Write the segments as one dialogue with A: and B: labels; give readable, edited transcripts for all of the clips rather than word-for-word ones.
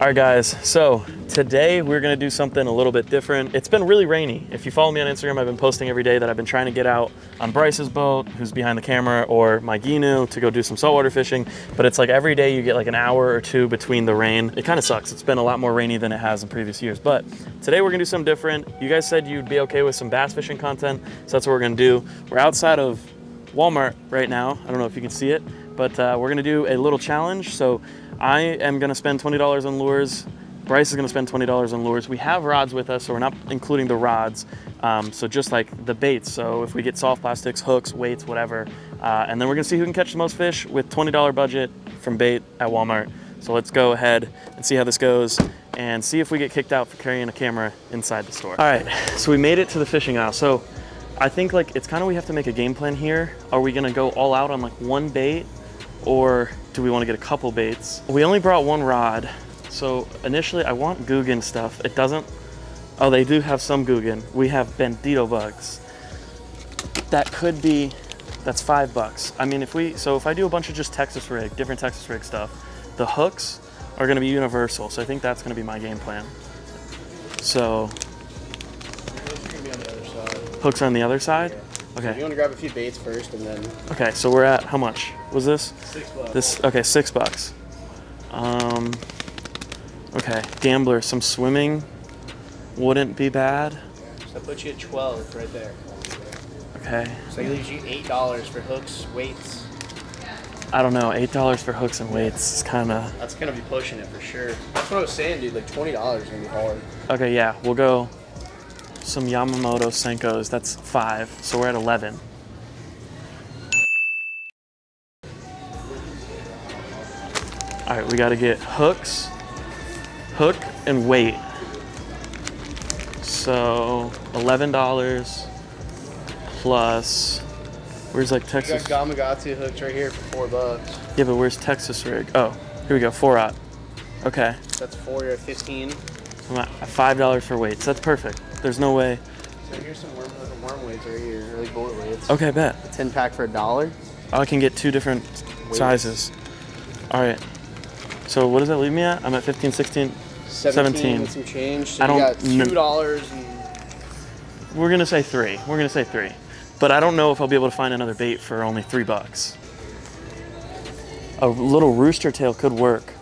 A: All right guys, so today we're gonna do something a little bit different. It's been really rainy. If you follow me on Instagram, I've been posting every day that I've been trying to get out on Bryce's boat, who's behind the camera, or my Ginu to go do some saltwater fishing. But it's like every day you get like an hour or two between the rain. It kind of sucks. It's been a lot more rainy than it has in previous years. But today we're gonna do something different. You guys said you'd be okay with some bass fishing content, so that's what we're gonna do. We're outside of Walmart right now. I don't know if you can see it, but we're gonna do a little challenge. So I am gonna spend $20 on lures. Bryce is gonna spend $20 on lures. We have rods with us, so we're not including the rods. So just like the baits. So if we get soft plastics, hooks, weights, whatever. And then we're gonna see who can catch the most fish with $20 budget from bait at Walmart. So let's go ahead and see how this goes and see if we get kicked out for carrying a camera inside the store. All right, so we made it to the fishing aisle. So I think like it's kind of, we have to make a game plan here. Are we gonna go all out on like one bait, or do we wanna get a couple baits? We only brought one rod. So initially I want Guggen stuff. It doesn't, oh, they do have some Guggen. We have bandito bugs. That could be, that's $5. I mean, if I do a bunch of just Texas rig, different Texas rig stuff, the hooks are gonna be universal. So I think that's gonna be my game plan. So. Hooks are on the other side?
B: Yeah.
A: Okay.
B: So you want to grab a few baits first and then...
A: Okay, so we're at, how much was this?
B: $6.
A: This, okay, $6. Okay, gambler, some swimming wouldn't be bad.
B: So that puts you at 12 right there.
A: Okay.
B: So that leaves you $8 for hooks, weights.
A: I don't know, $8 for hooks and weights is kind of...
B: That's going to be pushing it for sure. That's what I was saying, dude. Like $20 is going to be hard.
A: Okay, yeah, we'll go some Yamamoto Senkos. That's 5, so we're at 11. All right, we got to get hooks, hook and weight. So $11 plus, where's like Texas?
B: You got Gamakatsu hooks right here for $4.
A: Yeah, but where's Texas rig? Oh, here we go, 4-aught. Okay.
B: That's 4, you're at 15.
A: I'm at $5 for weights. That's perfect. There's no way.
B: So here's some worm weights right here, or like bullet weights.
A: Okay, bet.
B: A 10 pack for $1.
A: I can get 2 different sizes. All right. So what does that leave me at? I'm at 15, 16, 17.
B: With some change. So
A: I don't,
B: you got $2 and...
A: We're gonna say 3. We're gonna say 3. But I don't know if I'll be able to find another bait for only $3. A little rooster tail could work.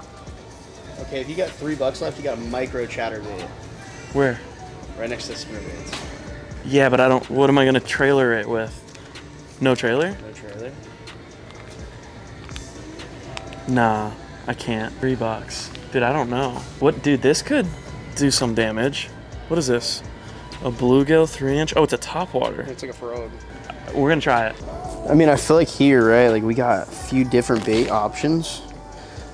B: Okay, if you got $3 left, you got a micro chatterbait.
A: Where?
B: Right next to the spinner baits.
A: Yeah, but I don't, what am I gonna trailer it with? No trailer?
B: No trailer.
A: Nah, I can't. $3. Dude, I don't know. What, dude, this could do some damage. What is this? A bluegill 3-inch? Oh, it's a topwater.
B: It's like a frog.
A: We're gonna try it.
B: I mean, I feel like here, right, like we got a few different bait options.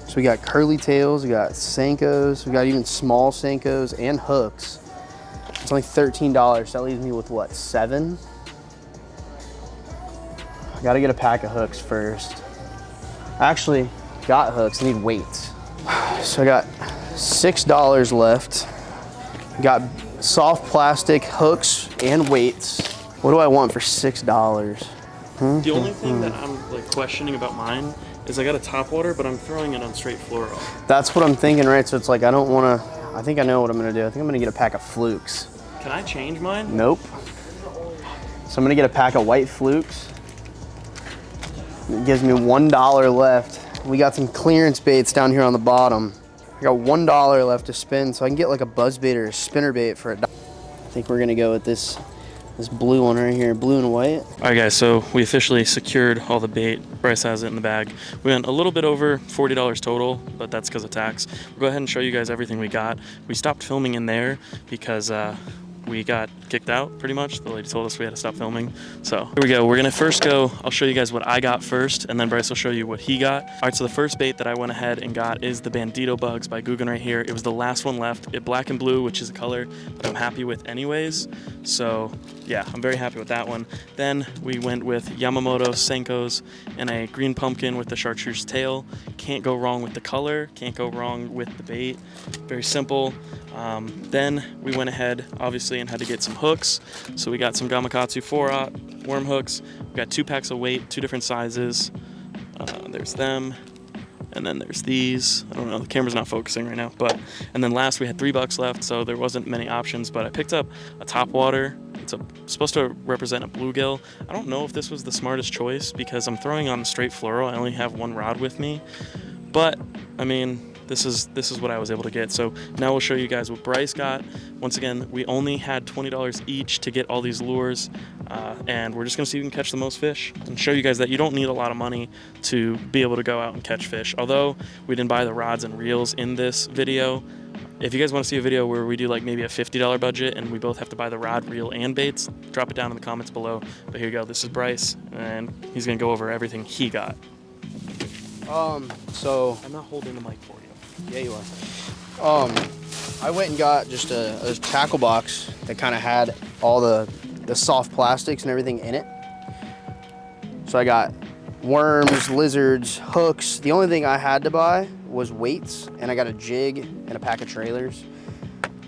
B: So we got curly tails, we got Senkos, we got even small Senkos and hooks. It's only $13, so that leaves me with what, 7? I gotta get a pack of hooks first. I actually got hooks, I need weights. So I got $6 left. Got soft plastic hooks and weights. What do I want for $6?
A: The only thing that I'm like questioning about mine is I got a topwater, but I'm throwing it on straight fluoro.
B: That's what I'm thinking, right? So it's like I don't want to, I think I know what I'm going to do. I think I'm going to get a pack of flukes.
A: Can I change mine?
B: Nope. So I'm going to get a pack of white flukes. It gives me $1 left. We got some clearance baits down here on the bottom. I got $1 left to spin, so I can get like a buzz bait or a spinner bait for $1. I think we're going to go with this blue one right here, blue and white.
A: All right, guys, so we officially secured all the bait. Bryce has it in the bag. We went a little bit over $40 total, but that's because of tax. We'll go ahead and show you guys everything we got. We stopped filming in there because we got kicked out pretty much. The lady told us we had to stop filming. So here we go. We're gonna first go, I'll show you guys what I got first, and then Bryce will show you what he got. All right, so the first bait that I went ahead and got is the Bandito Bugs by Guggen right here. It was the last one left. It black and blue, which is a color that I'm happy with anyways. So yeah, I'm very happy with that one. Then we went with Yamamoto Senkos and a green pumpkin with the chartreuse tail. Can't go wrong with the color, can't go wrong with the bait. Very simple. Then we went ahead, obviously, and had to get some hooks. So we got some Gamakatsu 4-aught worm hooks. We got 2 packs of weight, 2 different sizes. There's them. And then there's these. I don't know, the camera's not focusing right now, but, and then last we had $3 left, so there wasn't many options, but I picked up a topwater. It's supposed to represent a bluegill. I don't know if this was the smartest choice because I'm throwing on straight fluoro. I only have one rod with me, but I mean, this is what I was able to get. So now we'll show you guys what Bryce got. Once again, we only had $20 each to get all these lures, and we're just gonna see if we can catch the most fish and show you guys that you don't need a lot of money to be able to go out and catch fish. Although we didn't buy the rods and reels in this video, if you guys want to see a video where we do like maybe a $50 budget and we both have to buy the rod, reel, and baits, drop it down in the comments below. But here you go, this is Bryce, and he's gonna go over everything he got.
B: So
A: I'm not holding the mic for you.
B: yeah, you are. I went and got just a tackle box that kind of had all the soft plastics and everything in it. So I got worms, lizards, hooks. The only thing I had to buy was weights, and I got a jig and a pack of trailers.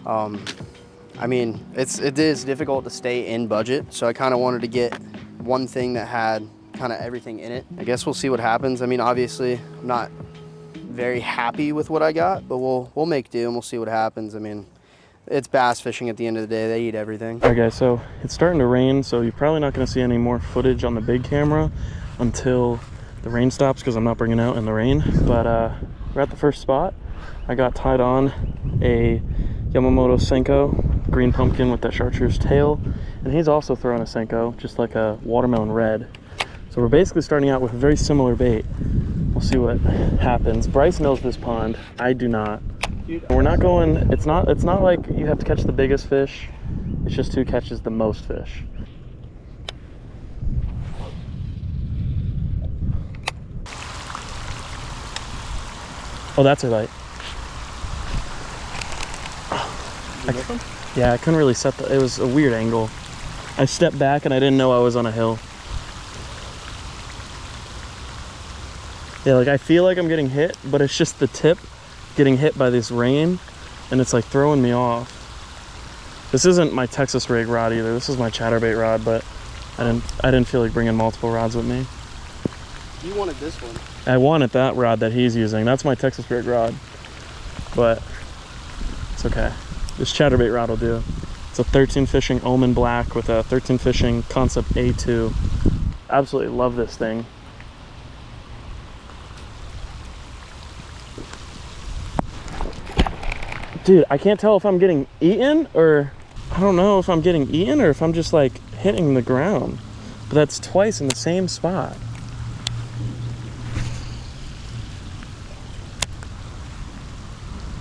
B: I mean, it is difficult to stay in budget, so I kind of wanted to get one thing that had kind of everything in it. I guess we'll see what happens. I mean, obviously, I'm not very happy with what I got, but we'll make do and we'll see what happens. I mean, it's bass fishing at the end of the day. They eat everything.
A: All right, guys, so it's starting to rain, so you're probably not going to see any more footage on the big camera until the rain stops because I'm not bringing out in the rain. But we're at the first spot. I got tied on a Yamamoto Senko green pumpkin with that chartreuse tail, and he's also throwing a Senko, just like a watermelon red. So we're basically starting out with a very similar bait. We'll see what happens. Bryce knows this pond. I do not. We're not going, it's not like you have to catch the biggest fish. It's just who catches the most fish. Oh, that's a bite. Yeah, I couldn't really set it was a weird angle. I stepped back and I didn't know I was on a hill. Yeah, like I feel like I'm getting hit, but it's just the tip getting hit by this rain, and it's like throwing me off. This isn't my Texas rig rod either. This is my chatterbait rod, but I didn't feel like bringing multiple rods with me.
B: You wanted this one.
A: I wanted that rod that he's using. That's my Texas rig rod, but it's okay. This chatterbait rod will do. It's a 13 fishing Omen Black with a 13 fishing Concept A2. Absolutely love this thing. Dude, I can't tell if I'm getting eaten or I don't know if I'm getting eaten or if I'm just like hitting the ground. But that's twice in the same spot.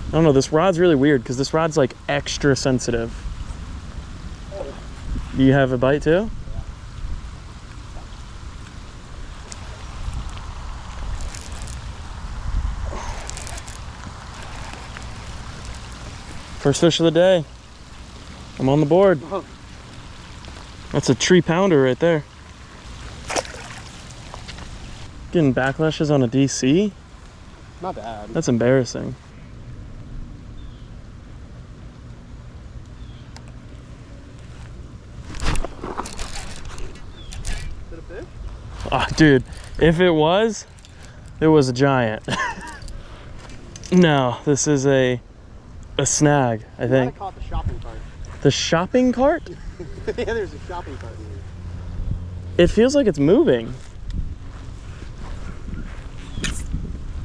A: I don't know, this rod's really weird because this rod's like extra sensitive. Do you have a bite too? First fish of the day. I'm on the board. That's a 3-pounder right there. Getting backlashes on a DC?
B: Not bad.
A: That's embarrassing.
B: Is it a fish?
A: Oh, dude, if it was a giant. No, this is a snag, I think.
B: I caught the shopping cart.
A: The shopping cart?
B: Yeah, there's a shopping cart in here.
A: It feels like it's moving.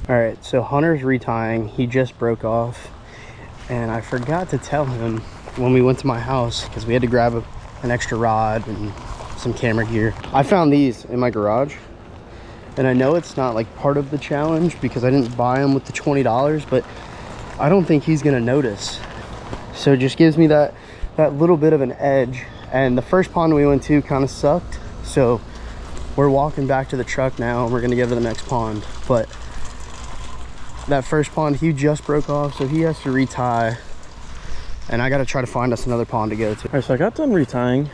B: All right, so Hunter's retying. He just broke off, and I forgot to tell him when we went to my house because we had to grab an extra rod and some camera gear. I found these in my garage, and I know it's not like part of the challenge because I didn't buy them with the $20, but I don't think he's gonna notice. So it just gives me that little bit of an edge. And the first pond we went to kind of sucked, so we're walking back to the truck now and we're gonna go to the next pond. But that first pond, he just broke off, so he has to retie, and I gotta try to find us another pond to go to.
A: All right, so I got done retying,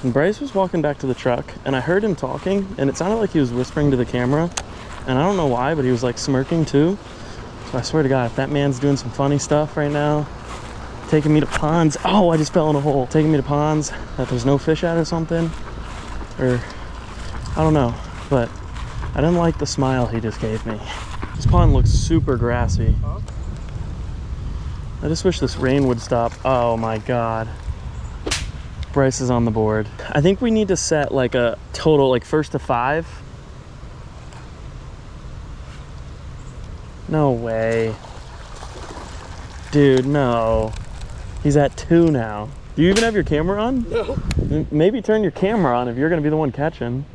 A: and Bryce was walking back to the truck, and I heard him talking, and it sounded like he was whispering to the camera, and I don't know why, but he was like smirking too. So I swear to God, if that man's doing some funny stuff right now, taking me to ponds, oh, I just fell in a hole, taking me to ponds that there's no fish at or something, or I don't know, but I didn't like the smile he just gave me. This pond looks super grassy. I just wish this rain would stop. Oh my God. Bryce is on the board. I think we need to set like a total, like first to 5. No way. Dude, no. He's at 2 now. Do you even have your camera on?
B: No.
A: Maybe turn your camera on if you're gonna be the one catching.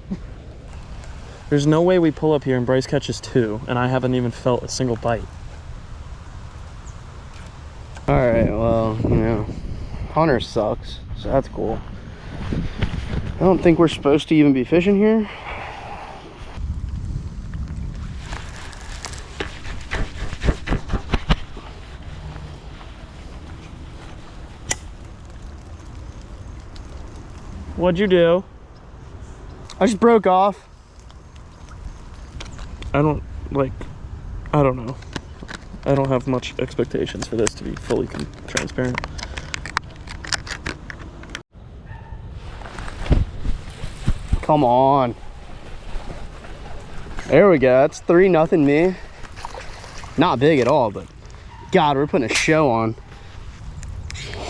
A: There's no way we pull up here and Bryce catches 2 and I haven't even felt a single bite.
B: All right, well, you know, Hunter sucks, so that's cool. I don't think we're supposed to even be fishing here.
A: What'd you do?
B: I just broke off.
A: I don't know. I don't have much expectations for this, to be fully transparent.
B: Come on. There we go. That's 3-0 me. Not big at all, but God, we're putting a show on.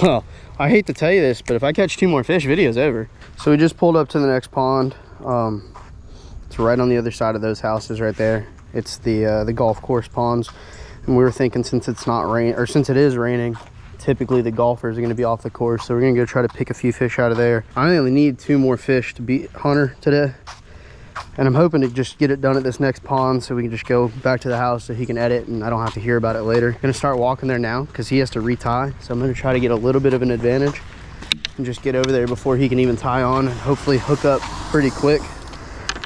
B: Well, I hate to tell you this, but if I catch 2 more fish, video's over. So we just pulled up to the next pond. It's right on the other side of those houses right there. It's the golf course ponds. And we were thinking, since it's not rain, or since it is raining, typically the golfers are going to be off the course, so we're going to go try to pick a few fish out of there. I only need 2 more fish to beat Hunter today, and I'm hoping to just get it done at this next pond so we can just go back to the house so he can edit and I don't have to hear about it later. I'm going to start walking there now because he has to retie, so I'm going to try to get a little bit of an advantage and just get over there before he can even tie on and hopefully hook up pretty quick,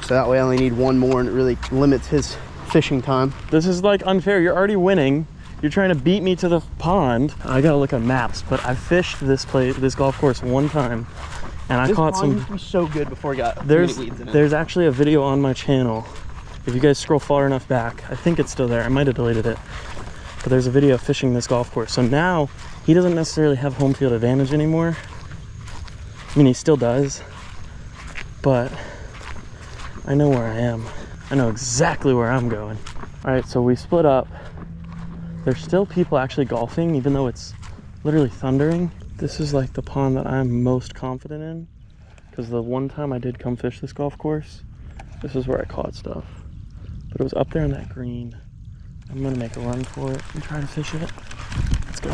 B: so that way I only need 1 more and it really limits his fishing time.
A: This is like unfair. You're already winning. You're trying to beat me to the pond. I gotta look at maps, but I fished this golf course 1 time, and I caught some.
B: This pond used to be so good before it got
A: there's
B: weeds in it.
A: There's actually a video on my channel. If you guys scroll far enough back, I think it's still there. I might have deleted it, but there's a video of fishing this golf course. So now he doesn't necessarily have home field advantage anymore. I mean, he still does, but I know where I am. I know exactly where I'm going. All right, so we split up. There's still people actually golfing, even though it's literally thundering. This is like the pond that I'm most confident in, because the one time I did come fish this golf course, this is where I caught stuff. But it was up there in that green. I'm gonna make a run for it and try to fish it. Let's go.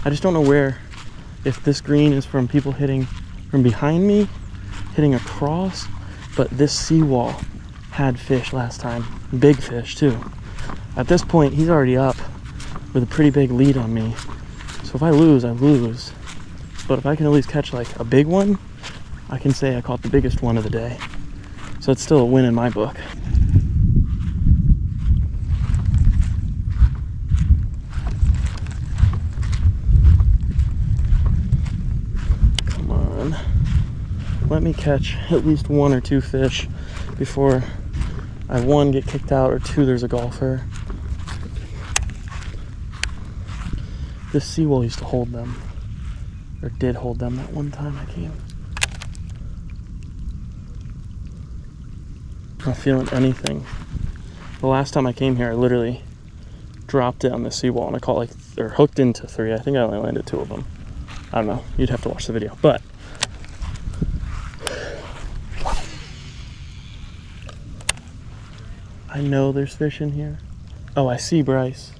A: I just don't know where, if this green is from people hitting from behind me, hitting across, but this seawall had fish last time, big fish too. At this point, he's already up with a pretty big lead on me. So if I lose, I lose. But if I can at least catch like a big one, I can say I caught the biggest one of the day. So it's still a win in my book. Come on. Let me catch at least 1 or 2 fish before I, 1, get kicked out, or 2, there's a golfer. This seawall used to hold them, or did hold them that one time I came. Not feeling anything. The last time I came here, I literally dropped it on the seawall and I caught like, or hooked into 3. I think I only landed 2 of them. I don't know, you'd have to watch the video, but I know there's fish in here. Oh, I see Bryce.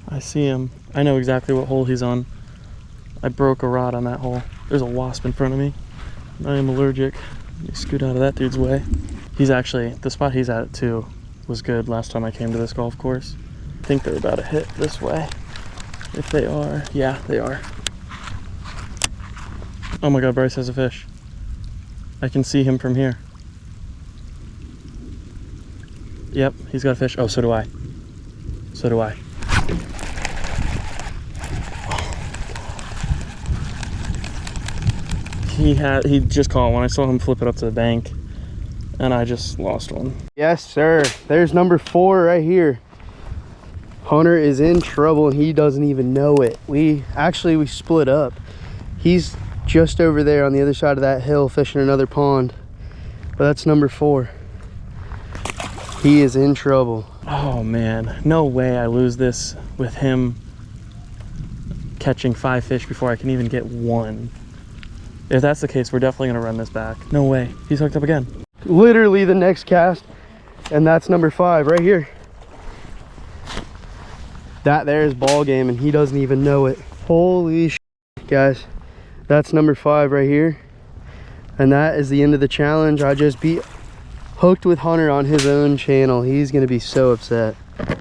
A: I see him. I know exactly what hole he's on. I broke a rod on that hole. There's a wasp in front of me. I am allergic. Let me scoot out of that dude's way. He's actually, the spot he's at too was good last time I came to this golf course. I think they're about to hit this way. If they are, yeah, they are. Oh my God, Bryce has a fish. I can see him from here. Yep, he's got a fish. Oh, so do I. So do I. He just caught one. I saw him flip it up to the bank, and I just lost one.
B: Yes, sir. There's number 4 right here. Hunter is in trouble, and he doesn't even know it. We split up. He's just over there on the other side of that hill fishing another pond, but that's number 4. He is in trouble.
A: Oh man, no way I lose this with him catching 5 fish before I can even get one. If that's the case, we're definitely gonna run this back. No way, he's hooked up again.
B: Literally the next cast, and that's number 5 right here. That there is ball game, and he doesn't even know it. Holy shit, guys. That's number 5 right here. And that is the end of the challenge. I just beat Hooked with Hunter on his own channel. He's gonna be so upset.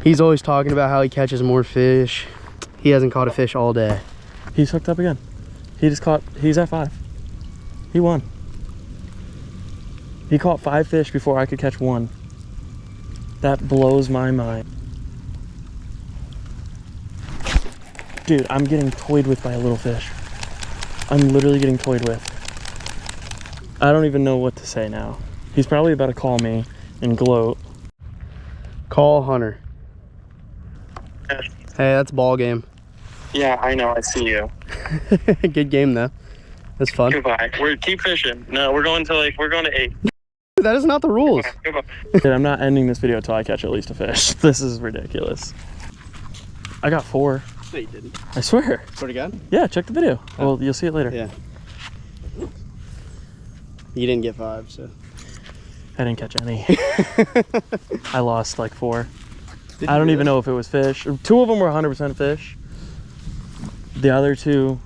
B: He's always talking about how he catches more fish. He hasn't caught a fish all day.
A: He's hooked up again. He's at 5. He won. He caught 5 fish before I could catch one. That blows my mind. Dude, I'm getting toyed with by a little fish. I'm literally getting toyed with. I don't even know what to say now. He's probably about to call me and gloat.
B: Call Hunter. Hey, that's ball game.
A: Yeah, I know. I see you.
B: Good game though. That's fun.
A: Goodbye. Keep fishing. No, we're going to 8.
B: That is not the rules.
A: Goodbye. Dude, I'm not ending this video until I catch at least a fish. This is ridiculous. I got 4.
B: No, you didn't.
A: I swear.
B: Swear to God?
A: Yeah, check the video.
B: Oh.
A: Well, you'll see it later.
B: Yeah. You didn't get 5, so.
A: I didn't catch any. I lost like 4. I don't even know if it was fish. 2 of them were 100% fish. The other 2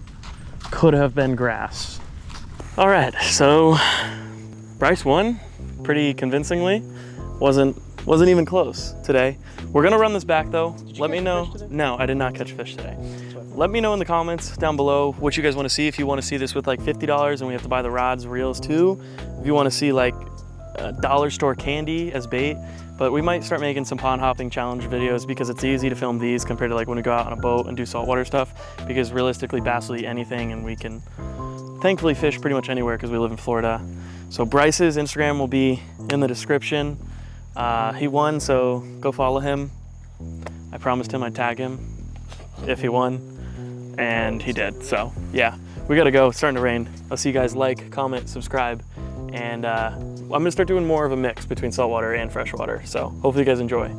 A: could have been grass. All right, so Bryce won pretty convincingly. Wasn't even close today. We're gonna run this back though. Let me know. No, I did not catch fish today. Let me know in the comments down below what you guys want to see. If you want to see this with like $50 and we have to buy the rods, reels too. If you want to see like dollar store candy as bait. But we might start making some pond hopping challenge videos because it's easy to film these compared to like when we go out on a boat and do saltwater stuff, because realistically bass will eat anything and we can thankfully fish pretty much anywhere because we live in Florida. So Bryce's Instagram will be in the description. He won, so go follow him. I promised him I'd tag him if he won, and he did. So yeah, we gotta go. It's starting to rain. I'll see you guys. Like, comment, subscribe, and I'm gonna start doing more of a mix between saltwater and freshwater. So hopefully you guys enjoy.